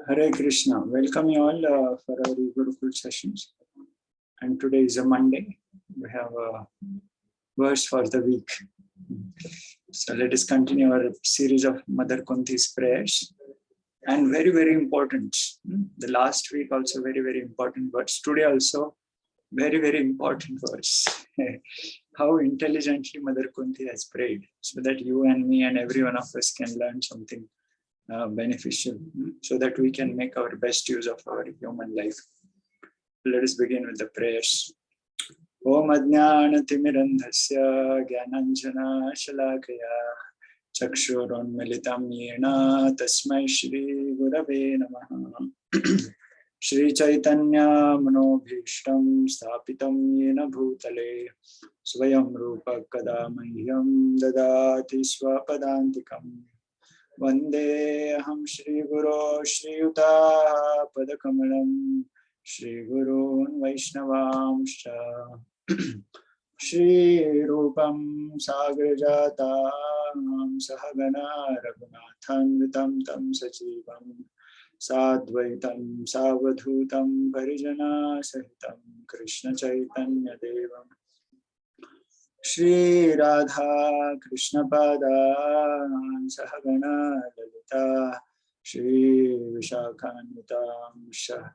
Hare Krishna. Welcome you all for our Gurukul sessions. And today is a Monday. We have a verse for the week. So let us continue our series of Mother Kunti's prayers. And very, very important. The last week also very, very important verse. Today also very, very important verse. How intelligently Mother Kunti has prayed, so that you and me and every one of us can learn something beneficial, so that we can make our best use of our human life. Let us begin with the prayers. Om Ajnanatimidandhasya Gyananjana Shalakaya Chakshurunmilitam Yena Tasmai Shri Gurave Namaha. Shri Chaitanya Manobhishtam Sthapitam Yena Bhutale Swayam Rupa Kadamahyam Dadati Swapadantikam Vande Aham Shri Guru Shri Yuta Padakamalam Shri Gurun Vaishnavamscha Shri Rupam Sagrajatam Sahagana Raghunathan Tam Sachivam Sadvaitam Savadhutam Parijana Sahitam Krishna Chaitanya Devam Shri Radha Krishna Pada Sahagana Lalita Shri Vishakhanvitam Shah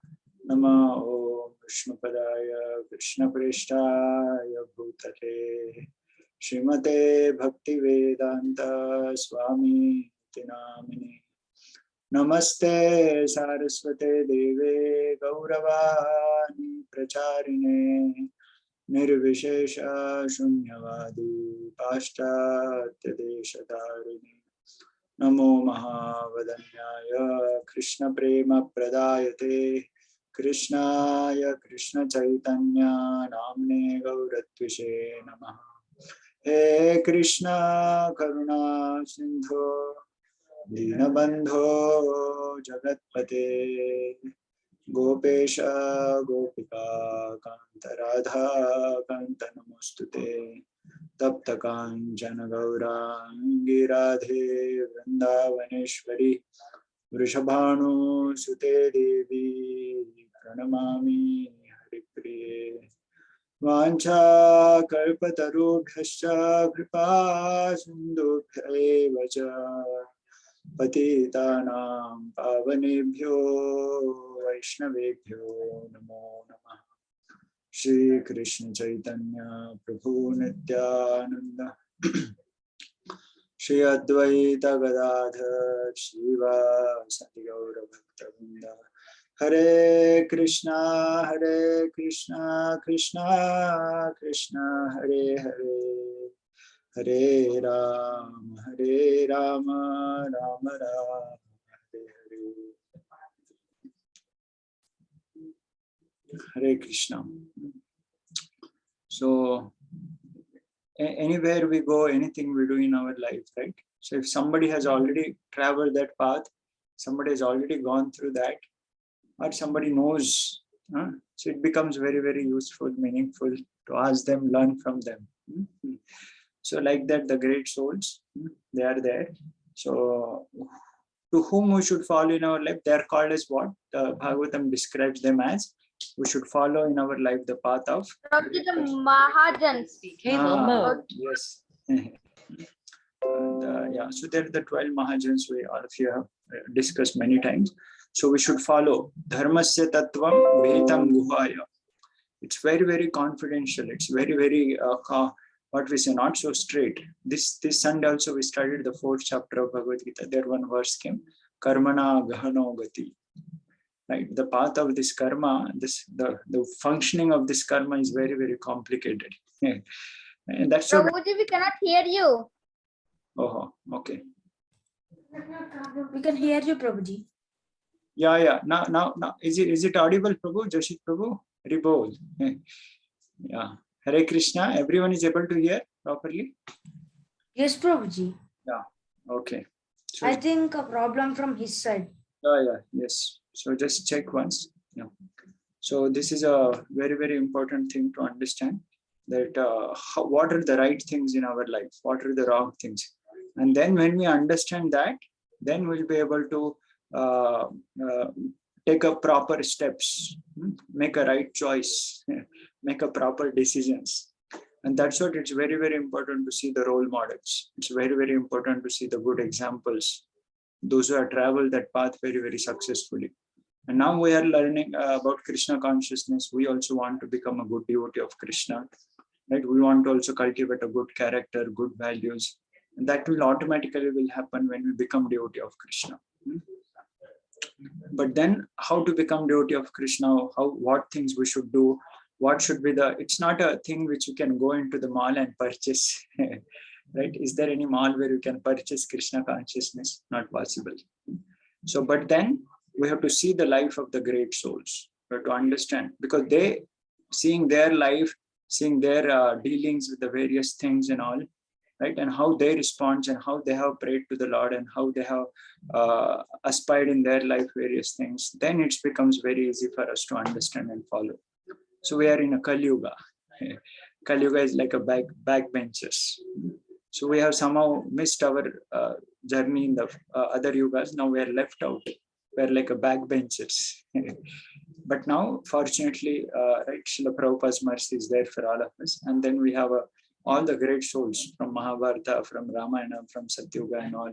Nama Om Vishnu Padaya Krishna Prishtaya Bhutale Srimate Bhakti Vedanta Swami Tinamini Namaste Saraswate Deve Gauravani Pracharine Nirvishesha Shunyavadi Paschatya Deshatharini Namo Mahavadanyaya Krishna Prema Pradayate Krishnaya Krishna Chaitanya Namne Gauratvishe Namaha. He Krishna Karuna Sindho Dinabandho Jagatpate Gopesha Gopika Kanta Radha Kanta Namostute Tapta Kanchana Gaurangi Radhe Vrindavaneshwari Vrishabhanu Sute Devi Pranamami Haripriye Vancha Kalpatarubhyascha Kripa Sindhubhya Vacha Patitanam Pavanebhyo Vaishnavebhyo Namo Namah. Shri Krishna Chaitanya Prabhu Nityananda Shri Advaita Gadadhar Shiva Sati Gaura Bhaktavinda Hare Krishna Krishna Krishna Hare Hare Hare Rama Rama Rama Hare Hare. Hare Krishna. So anywhere we go, anything we do in our life, right? So if somebody has already traveled that path, somebody has already gone through that, or somebody knows, so it becomes very, very useful, meaningful to ask them, learn from them. So like that, the great souls, they are there. So to whom we should follow in our life, they are called as what? Bhagavatam describes them as, we should follow in our life the path of the Mahajans. Yes. And, yeah, so there are the 12 Mahajans we all of you have discussed many times. So we should follow Dharmasya Tattvam Vetam Guhaya. It's very, very confidential. It's very, very what we say, not so straight. This Sunday also we studied the 4th chapter of Bhagavad Gita. There one verse came, Karmana Gahano Gati. Right, the path of this karma, the functioning of this karma is very, very complicated. And that's so. Prabhuji, we cannot hear you. Oh, okay. We can hear you, Prabhuji. Yeah. Now, is it audible, Prabhu? Joshit Prabhu, Ribol. Yeah. Hare Krishna. Everyone is able to hear properly. Yes, Prabhuji. Yeah. Okay. So, I think a problem from his side. Yeah. Yes. So just check once. Yeah. So this is a very, very important thing to understand, that what are the right things in our life, what are the wrong things. And then when we understand that, then we'll be able to uh, uh, take a proper steps, make a right choice, make a proper decisions. And that's what it's very, very important to see the role models. It's very, very important to see the good examples, those who have traveled that path very, very successfully. And now we are learning about Krishna consciousness. We also want to become a good devotee of Krishna, right? We want to also cultivate a good character, good values. And that will automatically will happen when we become devotee of Krishna. But then how to become devotee of Krishna, what things we should do, what should be it's not a thing which you can go into the mall and purchase, right? Is there any mall where you can purchase Krishna consciousness? Not possible. So, but then we have to see the life of the great souls. We have to understand, because they, seeing their life, seeing their dealings with the various things and all, right? And how they respond and how they have prayed to the Lord and how they have aspired in their life various things, then it becomes very easy for us to understand and follow. So we are in a Kali Yuga. Kali Yuga is like a backbenchers. So we have somehow missed our journey in the other yugas. Now we are left out. We are like a backbenchers. But now, fortunately, right, Srila Prabhupada's mercy is there for all of us. And then we have all the great souls from Mahabharata, from Ramayana, from Satyuga and all.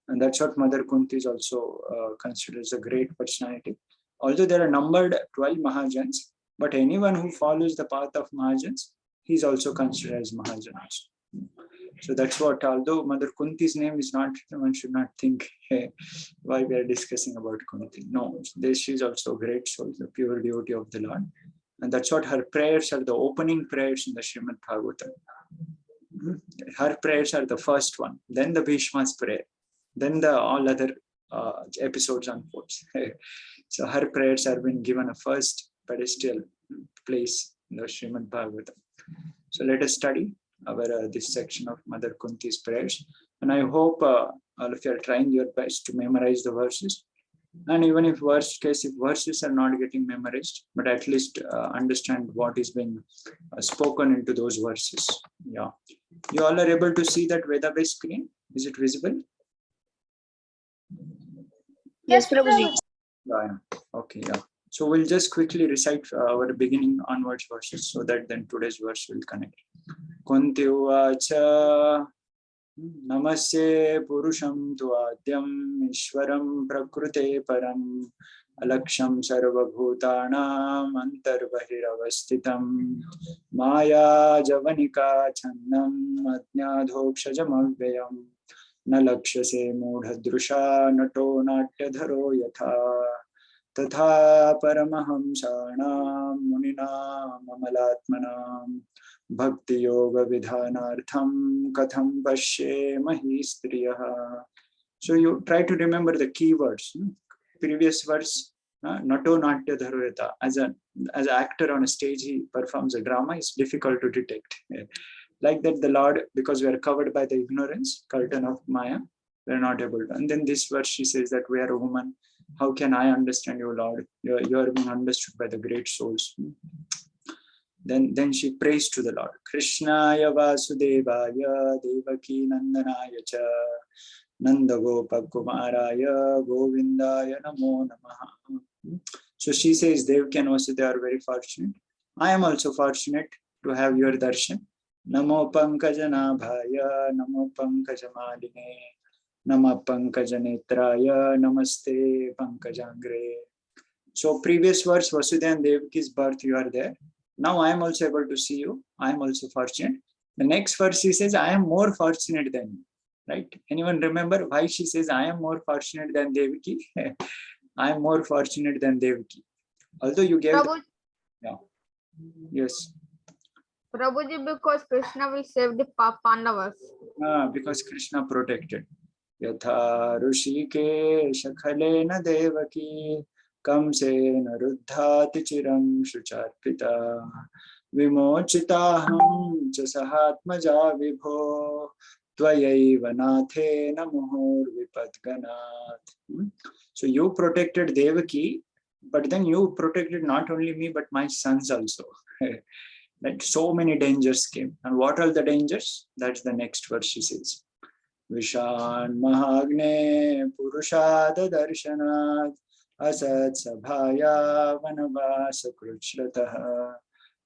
And that's what Mother Kunti is also considered as a great personality. Although there are numbered 12 Mahajans, but anyone who follows the path of Mahajans, he's also considered as Mahajans. So that's what, although Mother Kunti's name is not, one should not think why we are discussing about Kunti. No, she's also a great soul, the pure devotee of the Lord. And that's what her prayers are, the opening prayers in the Srimad Bhagavatam. Her prayers are the first one, then the Bhishma's prayer, then the all other episodes unfolds. So her prayers have been given a first pedestal place in the Srimad Bhagavatam. So let us study our this section of Mother Kunti's prayers. And I hope all of you are trying your best to memorize the verses. And even if worst case, if verses are not getting memorized, but at least understand what is being spoken into those verses. Yeah. You all are able to see that Veda-based screen? Is it visible? Yes, Prabhuji. Yeah. Okay, yeah. So we'll just quickly recite our beginning onwards verses so that then today's verse will connect. Kunti uvacha Namaste Purusham Tuadyam Ishwaram Prakrute Param Alaksham Sarvabhutanam Antarbahiravastitam Maya Javanika Chandam Adnyadhokshajam Avyayam Nalakshase Mudhadrusha Nato Natyadharo Yatha Tatha Paramahamsanam Muninam Amalatmanam Bhakti Yoga Vidhanartham Katham Pashe Mahistriyaha. So you try to remember the keywords. Previous verse, Nato Natya Dharoyata. As an actor on a stage, he performs a drama. It's difficult to detect. Like that, the Lord, because we are covered by the ignorance, curtain of Maya, we are not able to. And then this verse, she says that we are a woman. How can I understand you, Lord? You are being understood by the great souls. Then she prays to the Lord. Krishnaya Vasudevaya Devaki Nandanaya cha Nandagopa Kumaraya Govindaya Namo Namaha. So she says Devaki and Vasudeva are very fortunate. I am also fortunate to have your darshan. Namo Pankajanabhaya Namo Pankajamaline Nama Pankajanetraya Namaste Pankajangre. So previous verse, Vasudeva and Devaki's birth, you are there. Now I am also able to see you. I am also fortunate. The next verse she says, I am more fortunate than you. Right? Anyone remember why she says, I am more fortunate than Devaki? I am more fortunate than Devaki. Although you gave... Yeah. Yes. Prabhuji, because Krishna will save the Pandavas. Because Krishna protected. Yatha Rushikesh Khalena Devaki Kamsena Ruddhati Chiram Shucharpita Vimochitaham Chasahatmaja Vibho Tvayaiva Nathena Muhur Vipadganat. So you protected Devaki, but then you protected not only me, but my sons also. Like so many dangers came. And what are the dangers? That's the next verse she says. Vishan Mahagne Purushad Darshanat Asat Sabhaya Vanavasa Kruchrataha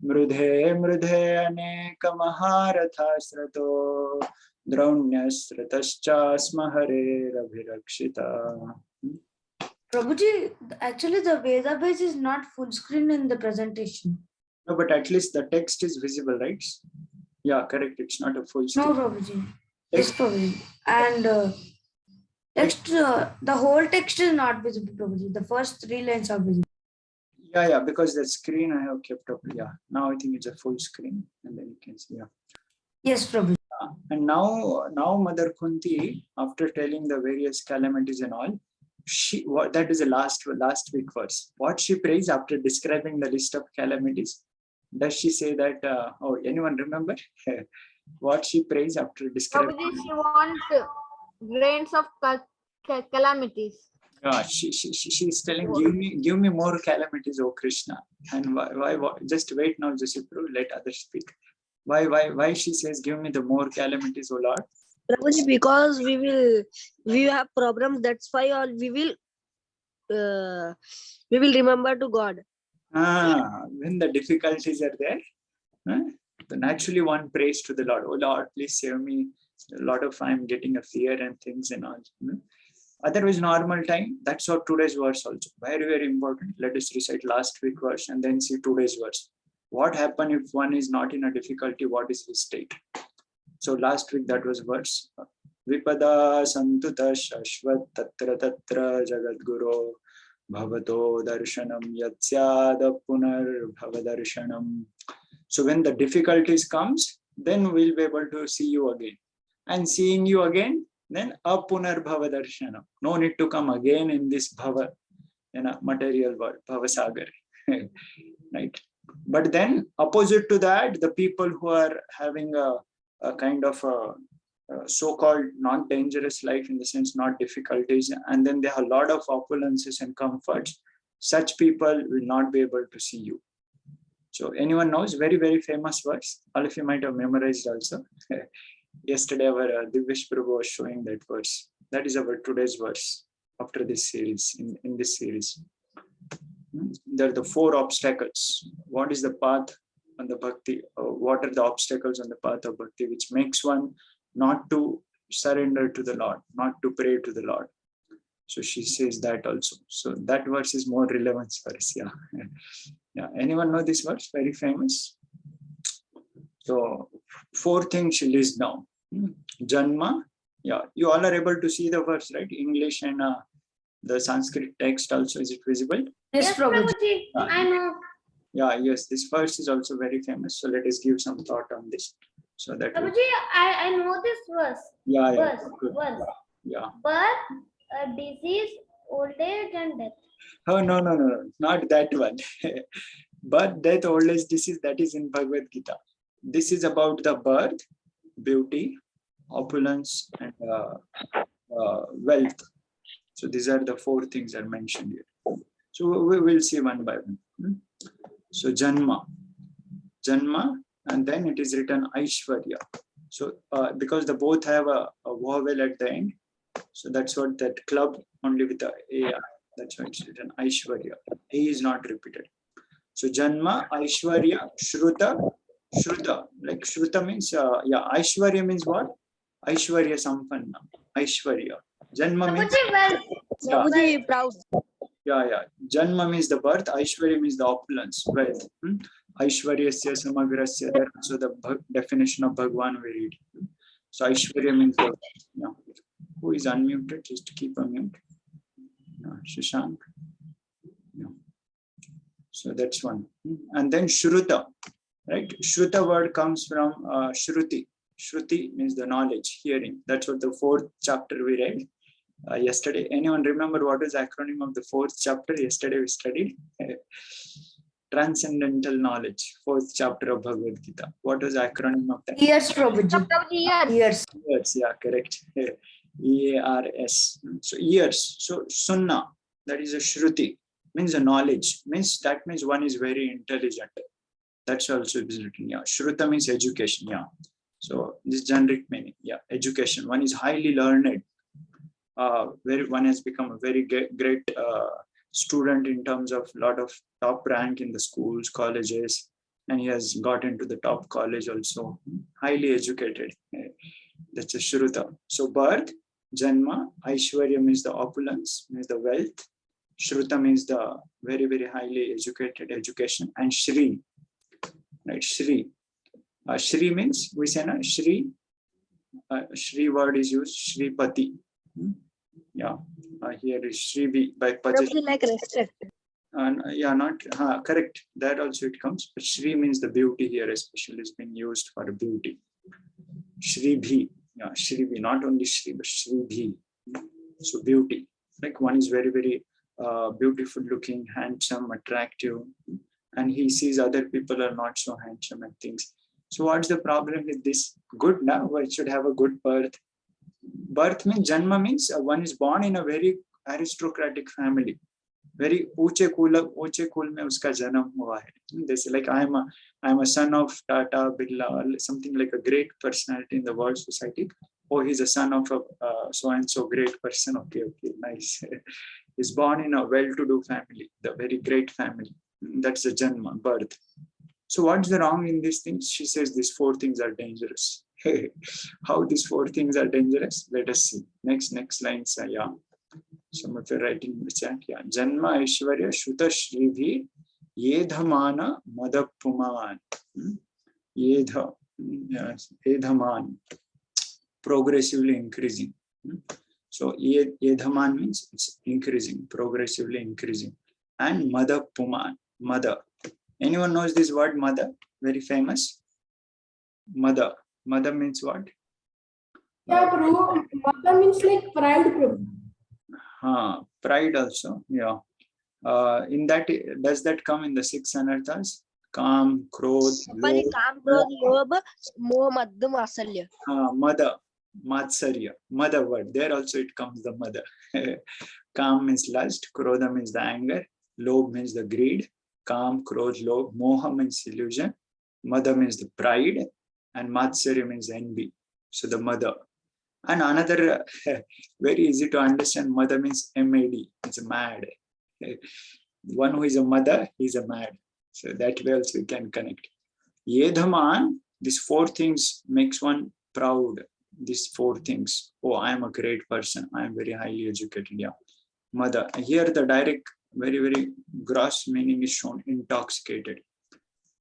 Mrudhe Mrudhe Aneka Maharatha Srato Draunyastratascha Smahare Rabhirakshita. Prabhuji, actually the Veda page is not full screen in the presentation. No, but at least the text is visible, right? Yeah, correct. It's not a full No, screen. Prabhuji. Yes, Text, Prabhuji. And the whole text is not visible, Prabhuji. The first 3 lines are visible. yeah, because the screen I have kept up. Yeah, now I think it's a full screen, and then you can see. Yeah. Yes, Prabhuji. And now Mother Kunti, after telling the various calamities and all, that is the last week verse. What she prays after describing the list of calamities? Does she say that? Oh, anyone remember what she prays after describing? Prabhuji, she wants grains of calamities. Yeah, she's telling, give me more calamities, O Krishna. And why just wait now, Jasipru, let others speak. Why she says, give me the more calamities, O Lord? Prabhuji, because we have problems, that's why all we will remember to God. When the difficulties are there, so naturally one prays to the Lord. Oh Lord, please save me. A lot of I'm getting a fear and things and all. Otherwise, normal time, that's what today's verse also. Very, very important. Let us recite last week verse and then see today's verse. What happens if one is not in a difficulty? What is his state? So last week that was verse. Vipada santuta shashvat tatra tatra jagat guru bhavato darshanam yatsyada punar bhavadarshanam. So when the difficulties comes, then we'll be able to see you again. And seeing you again, then apunar bhavadarshanam. No need to come again in this bhava, material world, bhavasagar. Right? But then opposite to that, the people who are having a kind of so-called not dangerous life, in the sense not difficulties, and then they have a lot of opulences and comforts, such people will not be able to see you. So anyone knows? Very, very famous verse. All of you might have memorized also. Yesterday our Divyesh Prabhu was showing that verse. That is our today's verse after this series, in this series. There are the 4 obstacles. What is the path on the bhakti? What are the obstacles on the path of bhakti which makes one not to surrender to the Lord, not to pray to the Lord? So she says that also. So that verse is more relevant for us. Yeah. Yeah. Anyone know this verse? Very famous. So 4 things she lists down. Janma. Yeah. You all are able to see the verse, right? English and the Sanskrit text also. Is it visible? Yes, Prabhuji. I know. Yeah, yes, this verse is also very famous. So let us give some thought on this. So that Prabhuji, I know this verse. yeah, Verse. Yeah. Birth, disease, old age, and death. Oh no, not that one. Birth, death, old age, disease, that is in Bhagavad Gita. This is about the birth, beauty, opulence, and wealth. So these are the 4 things are mentioned here. So we will see one by one. So Janma, and then it is written Aishwarya. So because the both have a vowel at the end, so that's what that club only with the A. That's why it's written Aishwarya. A is not repeated. So Janma, Aishwarya, Shruta. Like Shruta means Aishwarya means what? Aishwarya Sampanna. Aishwarya. Janma means Prabhuji, proud. Yeah. Janma means the birth, Aishwarya means the opulence, wealth. Aishwaryasya samagrasya. That's so the definition of Bhagwan we read. So Aishwarya means the, who is unmuted? Just to keep unmute. Shashank. Yeah. So that's one. And then Shruta, right? Shruta word comes from Shruti. Shruti means the knowledge, hearing. That's what the 4th chapter we read. Yesterday, anyone remember what is the acronym of the 4th chapter? Yesterday we studied transcendental knowledge, 4th chapter of Bhagavad Gita. What was the acronym of that? Years, Prabhuji. Years. Years, yeah, correct. EARS. So years. So Sunna, that is a Shruti, means a knowledge. That means one is very intelligent. That's also is written. Yeah. Shruta means education. Yeah. So this generic meaning, yeah, education. One is highly learned. One has become a very great student in terms of lot of top rank in the schools, colleges, and he has got into the top college also. Highly educated. That's a Shruta. So birth, Janma, Aishwarya means the opulence, means the wealth. Shruta means the very, very highly educated education. And Shri, right? Shri. Shri means, we say na, Shri. Shri word is used, Shri Pati. Yeah, here is Shri by Pajati. Prabhuji, like respect. Yeah, not correct. That also it comes. But Shri means the beauty here, especially is being used for beauty. Shri Bhi. Yeah, Shri Bhi, not only Shri, but Shri Bhi. So beauty. Like one is very, very beautiful looking, handsome, attractive, and he sees other people are not so handsome and things. So what's the problem with this? Good now, one should have a good birth. Birth means, Janma means one is born in a very aristocratic family. Very ऊंचे कुल में उसका जन्म हुआ है. They say like I am a son of Tata, Birla, something like a great personality in the world society. Oh, he's a son of a so and so great person. Okay, nice. He's born in a well-to-do family, the very great family. That's the Janma, birth. So what's the wrong in these things? She says these 4 things are dangerous. How these 4 things are dangerous? Let us see. Next line, yeah. Some of you are writing in the chat. Yeah. Janma Aishwarya Shuta Shribhi Yedhamana Madapuman. Yedhaman. Progressively increasing. So Yedhaman means it's increasing, progressively increasing. And Madapuman. Mother. Anyone knows this word mother? Very famous. Mother. Mother means what? Yeah, Prabhu. Mother means like pride, Prabhu. Pride also. Yeah. In that, does that come in the 6 anarthas? Kam, Krodh, Pari Kam, Krodh, Lobh, Moh, Madhyam, Vasalya. Mother, Matsarya, mother word. There also it comes the mother. Kam means lust, Krodha means the anger, Lobh means the greed, Kam, Krodh, Lobh, Moha means illusion, Mother means the pride, and Matsarya means envy. So the mother. And another very easy to understand, mother means MAD, it's mad. One who is a mother, he's a mad. So that way also we can connect. Yedhaman, these 4 things makes one proud. These 4 things. Oh, I am a great person. I am very highly educated. Yeah. Mother. Here the direct, very, very gross meaning is shown, intoxicated.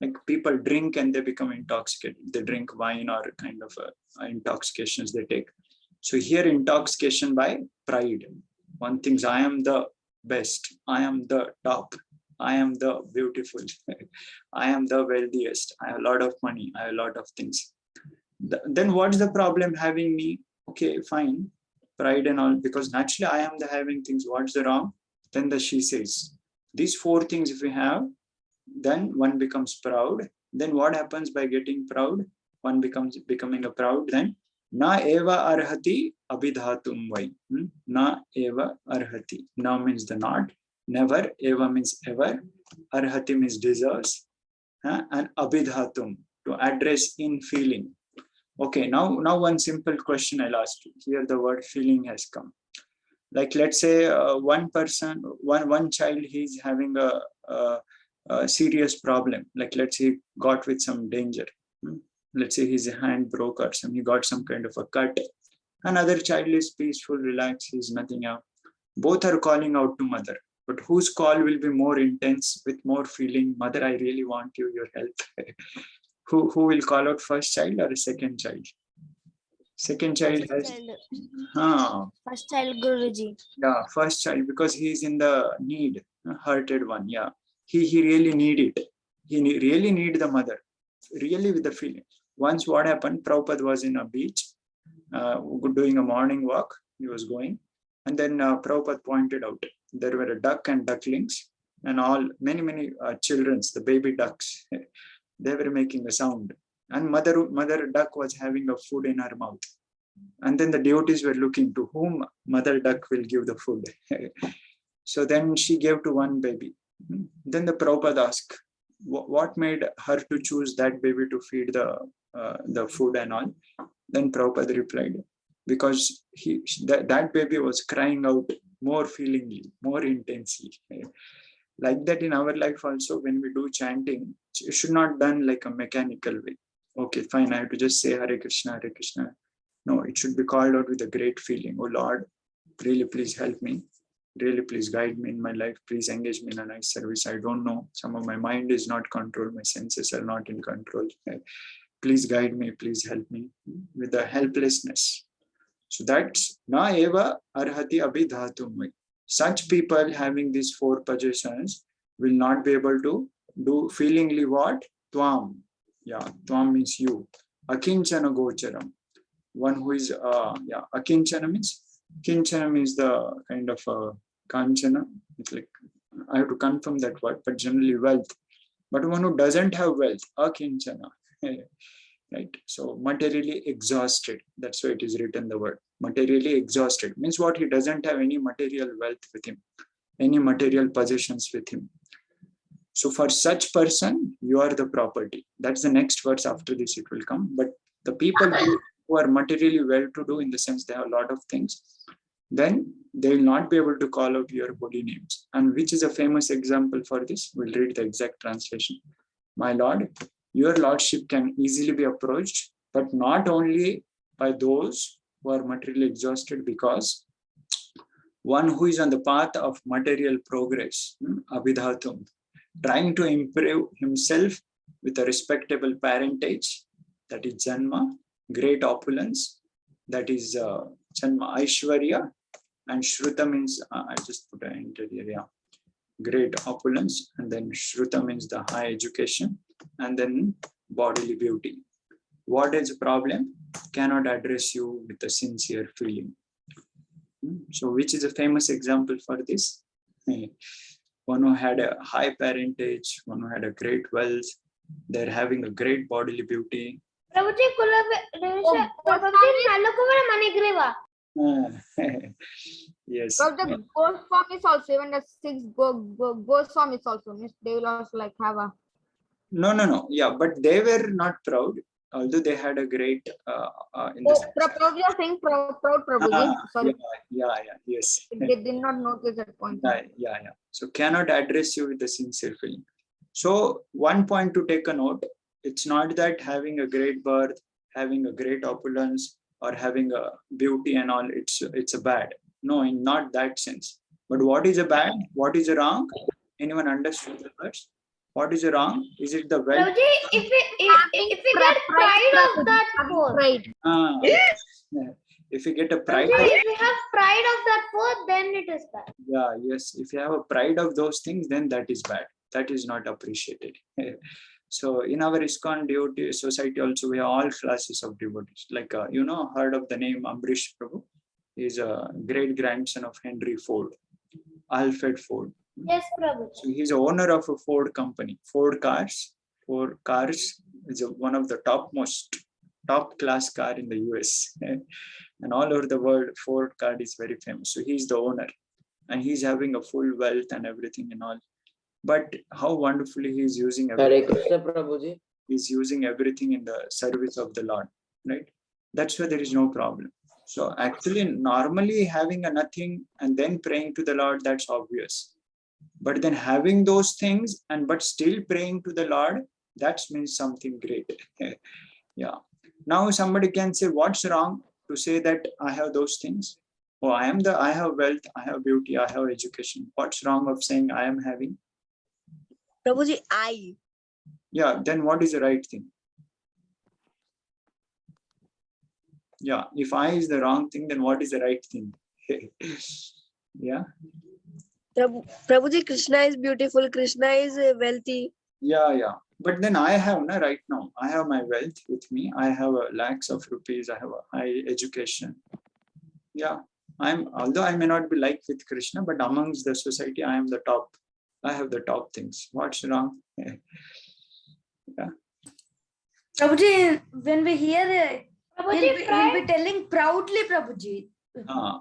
Like people drink and they become intoxicated. They drink wine or kind of intoxications they take. So here intoxication by pride. One thinks I am the best. I am the top. I am the beautiful. I am the wealthiest. I have a lot of money. I have a lot of things. Then what's the problem having me? Okay, fine. Pride and all, because naturally I am the having things. What's the wrong? Then she says, these 4 things if we have, then one becomes proud. Then what happens by getting proud? One becomes becoming a proud. Then na eva arhati abhidhatum vai. Na eva arhati. Na means the not. Never. Eva means ever. Arhati means deserves. And abhidhatum, to address in feeling. Okay, now one simple question I'll ask you. Here the word feeling has come. Like let's say one person, one child, he's having a serious problem. Like let's say he got with some danger. Let's say his hand broke or some, he got some kind of a cut. Another child is peaceful, relaxed, he's nothing out. Both are calling out to mother. But whose call will be more intense, with more feeling? Mother, I really want you, your help. Who will call out, first child or second child? Second child has. First child, Guruji. Yeah, first child, because he is in the need, hurted one. Yeah, he really need it. He really need the mother, really with the feeling. Once what happened, Prabhupada was in a beach, doing a morning walk. He was going, and then Prabhupada pointed out there were a duck and ducklings, and all many childrens, the baby ducks. They were making a sound, and mother duck was having a food in her mouth. And then the devotees were looking to whom mother duck will give the food. So then she gave to one baby. Then the Prabhupada asked, what made her to choose that baby to feed the the food and all. Then Prabhupada replied, because that baby was crying out more feelingly, more intensely. Like that in our life also, when we do chanting, it should not done like a mechanical way. Okay, fine, I have to just say Hare Krishna, Hare Krishna. No, it should be called out with a great feeling. Oh Lord, really please help me. Really please guide me in my life. Please engage me in a nice service. I don't know. Some of my mind is not controlled. My senses are not in control. Please guide me. Please help me with the helplessness. So that's na eva arhati abhidhatum. Such people having these four possessions will not be able to do feelingly what? Tvam. Yeah, Tvam means you. Akinchana gocharam. One who is, Akinchana means, Kinchana means the kind of Kanchana. It's like, I have to confirm that word, but generally wealth. But one who doesn't have wealth, Akinchana. Right? So materially exhausted. That's why it is written the word. Materially exhausted means what? He doesn't have any material wealth with him, any material possessions with him. So for such person, you are the property. That's the next verse. After this it will come. But the people who are materially well-to-do, in the sense they have a lot of things, then they will not be able to call out your holy names. And which is a famous example for this? We'll read the exact translation. My Lord, your Lordship can easily be approached, but not only by those who are materially exhausted, because one who is on the path of material progress, abhidhatum, trying to improve himself with a respectable parentage, that is Janma, great opulence, that is Janma Aishwarya, and Shruta means, I just put an interior, yeah, great opulence, and then Shruta means the high education, and then bodily beauty. What is the problem? Cannot address you with a sincere feeling. So which is a famous example for this? One who had a high parentage, one who had a great wealth, they're having a great bodily beauty. Yes. So the Goswamis also, even the 6 Goswamis also, means they will also like have a. No. Yeah, but they were not proud, although they had a great. In Oh, Prabhuji, you are saying proud Prabhuji. Sorry, yes. they did not notice that point. Yeah. So cannot address you with a sincere feeling. So one point to take a note: it's not that having a great birth, having a great opulence, or having a beauty and all, it's a bad. No, in not that sense. But what is a bad? What is a wrong? Anyone understood the verse? What is a wrong? Is it the wealth? If we get pride of that food, Right. If you get a pride, if we have pride of that food, then it is bad. yeah, yes. If you have a pride of those things, then that is bad. That is not appreciated. So in our ISKCON devotee society also, we have all classes of devotees. Like, heard of the name Ambrish Prabhu? He's a great grandson of Henry Ford, Alfred Ford. Yes, Prabhu. So he's the owner of a Ford company, Ford Cars. Ford Cars is one of the top class car in the US. And all over the world, Ford car is very famous. So he's the owner and he's having a full wealth and everything and all. But how wonderfully he's using everything. He's using everything in the service of the Lord, right? That's why there is no problem. So actually, normally having a nothing and then praying to the Lord, that's obvious. But then having those things but still praying to the Lord, that means something great. Yeah. Now somebody can say, what's wrong to say that I have those things? Oh, I have wealth, I have beauty, I have education. What's wrong of saying I am having? Prabhuji, I. Yeah, then what is the right thing? Yeah, if I is the wrong thing, then what is the right thing? Yeah. Prabhuji, Krishna is beautiful, Krishna is wealthy. Yeah. But then I have, right now, I have my wealth with me. I have lakhs of rupees. I have a high education. Yeah, although I may not be like with Krishna, but amongst the society, I am the top. I have the top things. What's wrong? Yeah. Prabhuji, when we hear it, he'll be telling proudly, Prabhuji.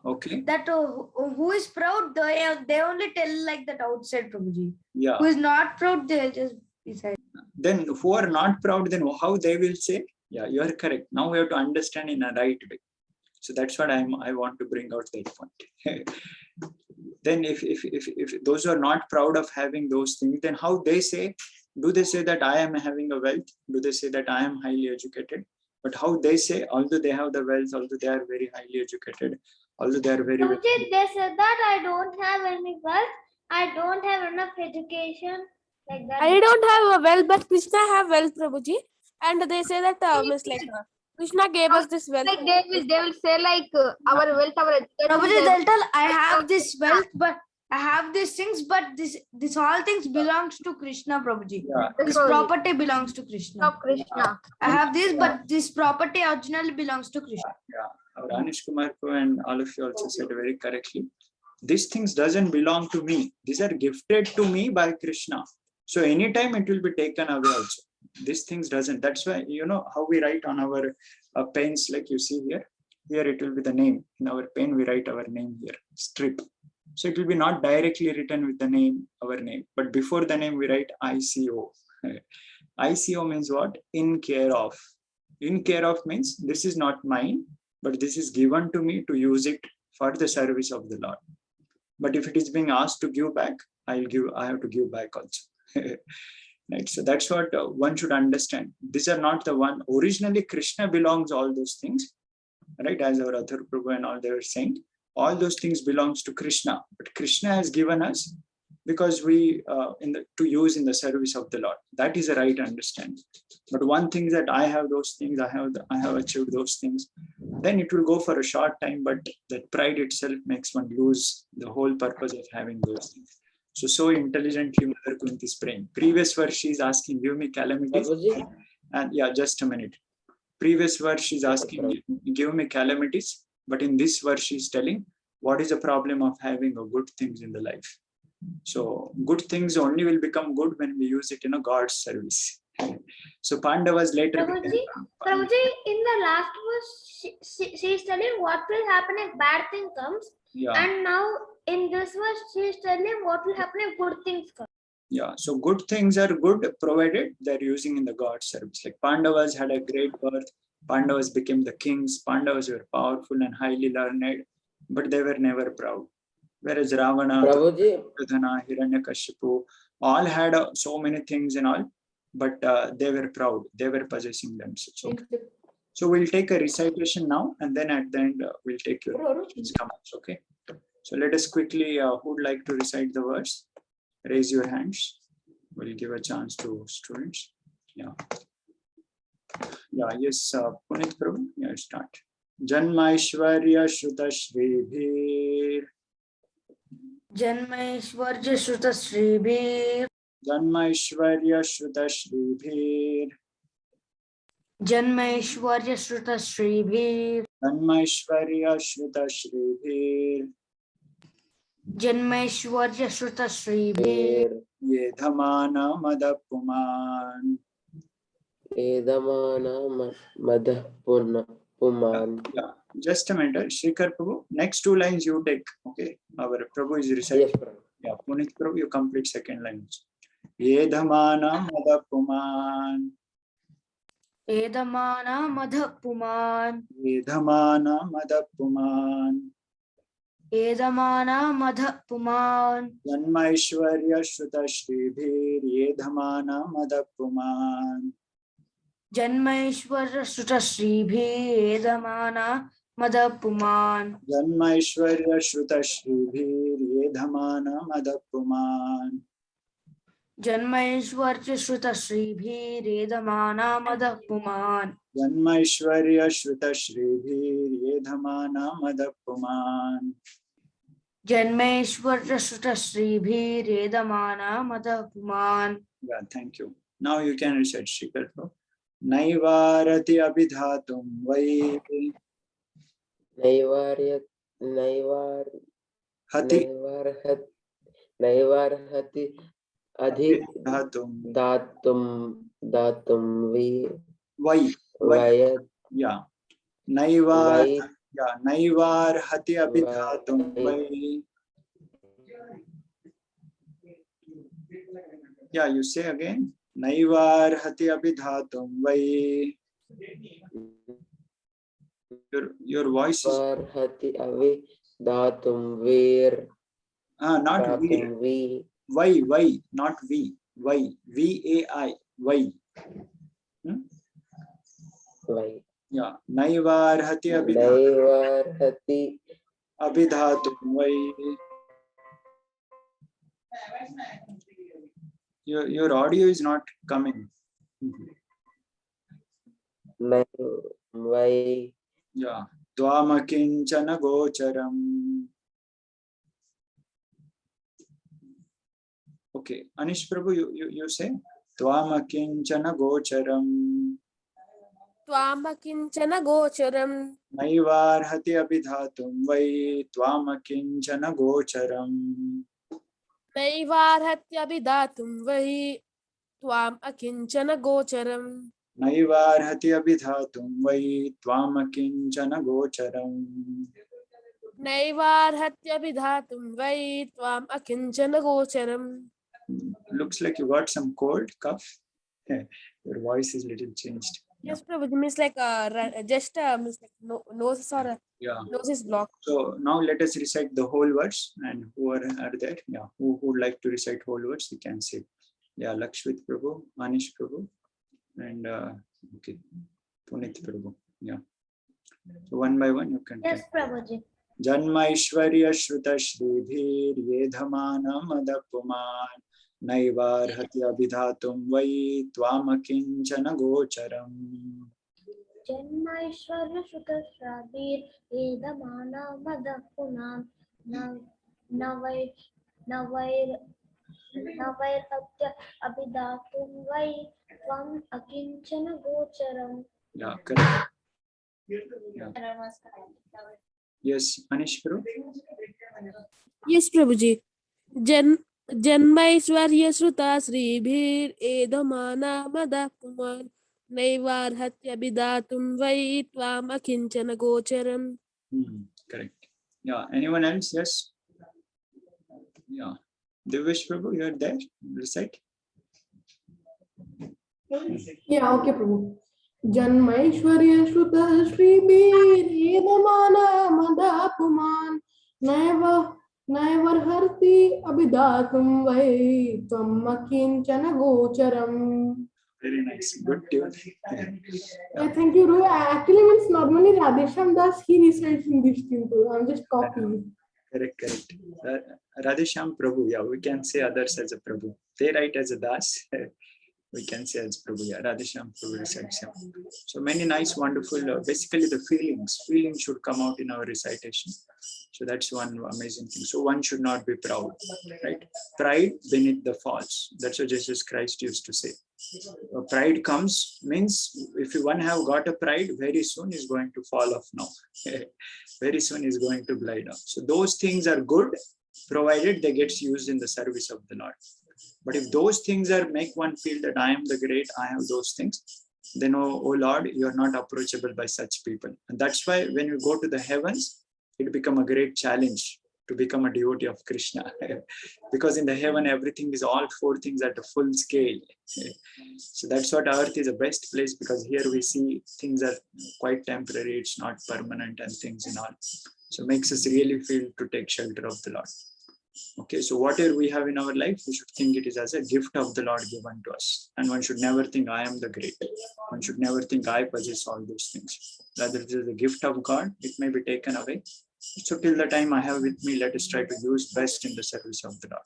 Okay. That who is proud, they only tell like that outside, Prabhuji. Yeah. Who is not proud, they'll just be silent. Then who are not proud, then how they will say? Yeah, you are correct. Now we have to understand in a right way. So that's what I want to bring out that point. Then if those who are not proud of having those things, then how they say, do they say that I am having a wealth? Do they say that I am highly educated? But how they say, although they have the wealth, although they are very highly educated, although they are very, Prabhuji, they said that I don't have any wealth, I don't have enough education, like that. I don't have a wealth, but Krishna have wealth, Prabhuji. And they say that Krishna gave us this wealth. Like they will say like our wealth, our education. Prabhuji, they'll tell, I have this wealth, but I have these things, but this all things belongs to Krishna, Prabhuji. yeah, This property belongs to Krishna. of Krishna. I have this, but this property originally belongs to Krishna. our Anish Kumar and all of you also said very correctly. These things doesn't belong to me. These are gifted to me by Krishna. So anytime it will be taken away also. These things doesn't. That's why, you know, how we write on our pens, like you see here. Here it will be the name. In our pen, we write our name here, strip. So it will be not directly written with the name, our name. But before the name, we write ICO. ICO means what? In care of. In care of means this is not mine, but this is given to me to use it for the service of the Lord. But if it is being asked to give back, I have to give back also. Right, so that's what one should understand. These are not the one. Originally, Krishna belongs all those things, right? As our Adhar Prabhu and all they were saying, all those things belongs to Krishna. But Krishna has given us because we to use in the service of the Lord. That is the right understanding. But one thing that I have those things, I have achieved those things, then it will go for a short time. But that pride itself makes one lose the whole purpose of having those things. So intelligently Mother Kunti is praying. Previous verse she is asking, give me calamities. And yeah, just a minute. Previous verse she's asking, give me calamities. But in this verse she's telling, what is the problem of having a good things in the life? So good things only will become good when we use it in a God's service. So Pandavas later. Prabhuji, in the last verse, she is telling what will happen if bad thing comes. Yeah. And now in this verse, she is telling what will happen if good things come. Yeah, so good things are good provided they're using in the God service. Like Pandavas had a great birth. Pandavas became the kings. Pandavas were powerful and highly learned, but they were never proud. Whereas Ravana, Duryodhana, Hiranyakashipu, all had so many things and all, but they were proud. They were possessing themselves. Okay. So we'll take a recitation now, and then at the end we'll take your comments. Okay. So let us quickly, who would like to recite the verse? Raise your hands. We'll give a chance to students. Yeah. Yeah, yes, Punit Prabhu, yeah, start. Janmaishwarya Shruta Shribhir. Janmaishwarya Shruta Shribhir. Janmaishwarya Shruta Shribhir. Janmaishwarya Shruta Shribhir. Janmaishwarya Shruta Shribhir. Janmaishwarya Shruta Shribhir. Yedhamana Madapuman. Edamana Madhapuman. Yeah, just a minute. Shrikar Prabhu, next two lines you take. Okay, our Prabhu is reciting. Yes, Yeah, Punit Prabhu, you complete second line. Yedhamana Madapuman. Edamana Madhapuman. Yedhamana Madapuman. Edamana Madhapuman. Janmaishwarya Shruta Shribhir. Yedhamana Madapuman. Janmaishwarya Shruta Shribhir. Edamana Madhapuman. Janmaishwarya Shruta Shribhir. Yedhamana Madapuman. Janmaishwarya Shruta Shribhir. Edamana Madhapuman. Janmaishwarya Shruta Shribhir. Yedhamana Madapuman. Janmaishwarya Shruta Shribhir. Edamana Madhapuman. Yeah, thank you. Now you can recite Shrikar Prabhu. Naivarati abhidhatum vai. Naivarhati Abhidhatum. datum Vai. Vayat. Yeah. Naivarhati abhidhatum vai. Yeah, you say again. Naivarhati abhidhatum vai. Your voice is Varhati avi datum vir. not we. Datum vi. Why, not we. Why? VAI. Why? Vai. Yeah. Naivarhati Naivarhati abhidhatum vai. Your audio is not coming. vai. Yeah. Tvamakinchana gocharam. Okay. Anish Prabhu, you say? Tvamakinchana gocharam. Twamakinchana gocharam. Naivarhati abhidhatum vai. Tvamakinchana gocharam. Naivarhatyabhidatum vahi tvam akinchana gocharam. Naivarhati abhidhatum vai. Tvamakinchana gocharam. Naivarhatyabhidatum vahi tvam akinchana gocharam. Looks like you got some cold, cough. Your voice is little changed. Yes, Prabhuji, means like just means like nose or Yeah. nose is blocked. So now let us recite the whole verse, and who are there? Yeah, who would like to recite whole verse? You can say. Yeah, Lakshmit Prabhu, Manish Prabhu, and okay, Punit Prabhu. Yeah. So one by one you can. Yes, Prabhuji. Janma Ishwarya Shruta Shribhir Yedhamana Madapuman Naivarhati Abhidhatum Vai Tvamakinchana Gocharam. Janmaishwarya Shutashabir Vedamana Madapunam Navair Atya Abhidatum Vai Tvam Akinchana Gocharam. Yeah, correct. Yeah. Yes, Anish Prabhu. Yes, Prabhuji. Janmaishwarya Shruta Sribhir Edamana Madapuman Naivarhatyabhidatum vai tvam akinchana gocharam. Correct. Yeah. Anyone else? Yes. Yeah. Divesh Prabhu, you are there. Recite. Yeah, okay, Prabhu. Janmaishwarya Shruta Shribhir Edamana Madapuman Naivarhati Abhidatum Vai Tvamakinchana Gocharam. Very nice. Good tune. Yeah, thank you, Ru. Actually, means normally Radhesham Das, he recites in this tune too. I'm just copying. Correct. Radhesham Prabhu. Yeah, we can say others as a Prabhu. They write as a Das. We can say as Prabhu. Yeah, Radhesham Prabhu recites. Yeah. So many nice, wonderful. Basically, the feelings should come out in our recitation. So that's one amazing thing. So one should not be proud, right? Pride beneath the falls. That's what Jesus Christ used to say. Pride comes means if one have got a pride, very soon is going to fall off now. Very soon is going to glide down. So those things are good, provided they get used in the service of the Lord. But if those things are make one feel that I am the great, I have those things, then oh Lord, you are not approachable by such people. And that's why when you go to the heavens, it become a great challenge to become a devotee of Krishna. Because in the heaven, everything is all four things at a full scale. So that's what earth is the best place, because here we see things are quite temporary, it's not permanent and things and all. So it makes us really feel to take shelter of the Lord. Okay, so whatever we have in our life, we should think it is as a gift of the Lord given to us. And one should never think I am the great. One should never think I possess all those things. Rather, it is a gift of God. It may be taken away. So till the time I have with me, let us try to use best in the service of the Lord.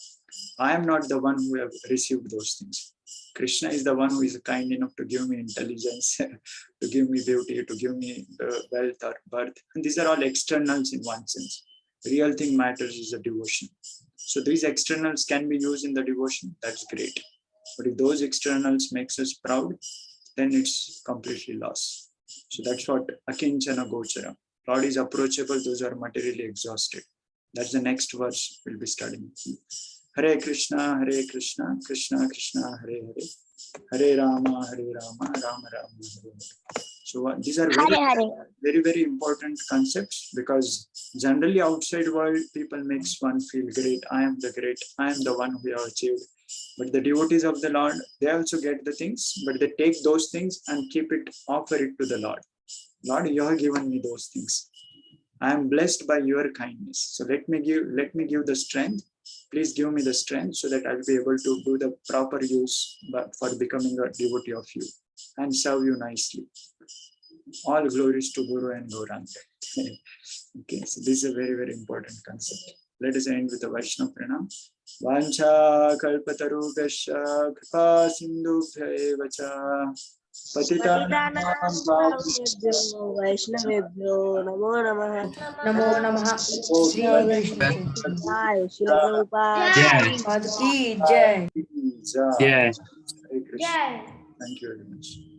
I am not the one who have received those things. Krishna is the one who is kind enough to give me intelligence, to give me beauty, to give me the wealth or birth. And these are all externals in one sense. The real thing matters is the devotion. So these externals can be used in the devotion. That's great. But if those externals makes us proud, then it's completely lost. So that's what Akinchana Gochara. Lord is approachable, those are materially exhausted. That's the next verse we'll be studying. Hare Krishna, Krishna Krishna, Hare Hare. Hare Rama, Rama Rama, Hare Hare. So these are very, very important concepts, because generally outside world, people makes one feel great. I am the great. I am the one who have achieved. But the devotees of the Lord, they also get the things, but they take those things and keep it, offer it to the Lord. Lord, you have given me those things. I am blessed by your kindness. So let me give the strength. Please give me the strength so that I'll be able to do the proper use for becoming a devotee of you and serve you nicely. All glories to Guru and Gauranga. Okay, so this is a very, very important concept. Let us end with a Vaishnava Pranam. Vancha kalpatarubhyasya kripa sindhubhya cha patitanam पतितानां वैष्णवेभ्यो नमो नमः Namo Namaha. Shri Vishnu. जय Shri Prabhupada Pad ki jai. Jai. Hare Krishna. Jai. Thank you very much.